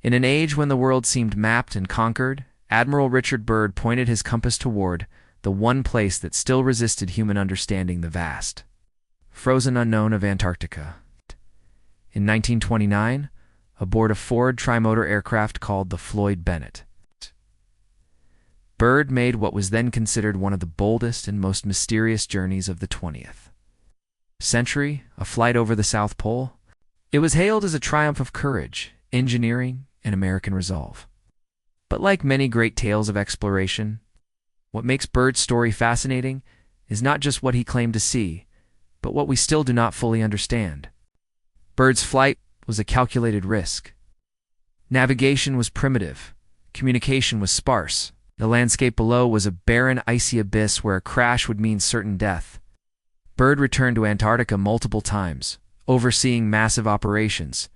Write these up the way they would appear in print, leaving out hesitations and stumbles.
In an age when the world seemed mapped and conquered, Admiral Richard Byrd pointed his compass toward the one place that still resisted human understanding: the vast, frozen unknown of Antarctica. In 1929, aboard a Ford trimotor aircraft called the Floyd Bennett, Byrd made what was then considered one of the boldest and most mysterious journeys of the 20th century, a flight over the South Pole. It was hailed as a triumph of courage, engineering, and American resolve. But like many great tales of exploration, what makes Byrd's story fascinating is not just what he claimed to see, but what we still do not fully understand. Byrd's flight was a calculated risk. Navigation was primitive. Communication was sparse. The landscape below was a barren, icy abyss where a crash would mean certain death. Byrd returned to Antarctica multiple times, overseeing massive operations,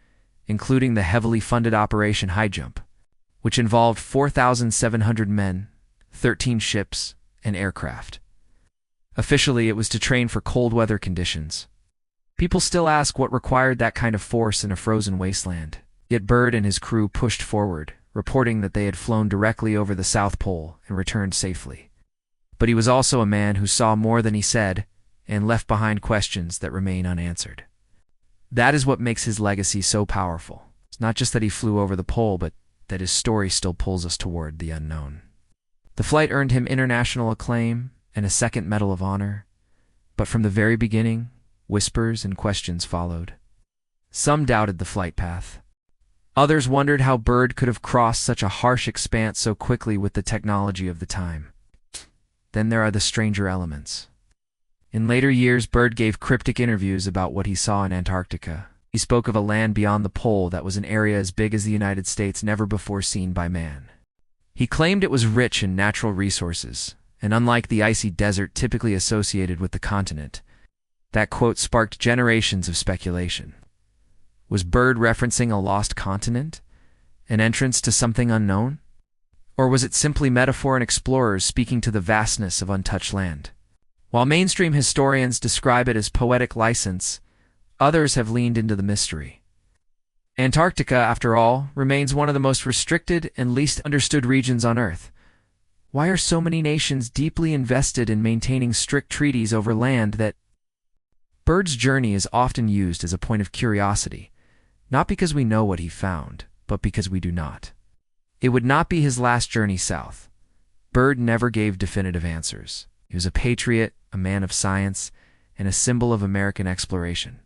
including the heavily funded Operation Highjump, which involved 4,700 men, 13 ships, and aircraft. Officially, it was to train for cold weather conditions. People still ask what required that kind of force in a frozen wasteland. Yet Byrd and his crew pushed forward, reporting that they had flown directly over the South Pole and returned safely. But he was also a man who saw more than he said and left behind questions that remain unanswered. That is what makes his legacy so powerful. It's not just that he flew over the pole, but that his story still pulls us toward the unknown. The flight earned him international acclaim and a second Medal of Honor, but from the very beginning, whispers and questions followed. Some doubted the flight path. Others wondered how Byrd could have crossed such a harsh expanse so quickly with the technology of the time. Then there are the stranger elements. In later years, Byrd gave cryptic interviews about what he saw in Antarctica. He spoke of a land beyond the pole that was an area as big as the United States, never before seen by man. He claimed it was rich in natural resources, and unlike the icy desert typically associated with the continent, that quote sparked generations of speculation. Was Byrd referencing a lost continent? An entrance to something unknown? Or was it simply metaphor and explorers speaking to the vastness of untouched land? While mainstream historians describe it as poetic license, others have leaned into the mystery. Antarctica, after all, remains one of the most restricted and least understood regions on Earth. Why are so many nations deeply invested in maintaining strict treaties over land that... Byrd's journey is often used as a point of curiosity, not because we know what he found, but because we do not. It would not be his last journey south. Byrd never gave definitive answers. He was a patriot, a man of science, and a symbol of American exploration.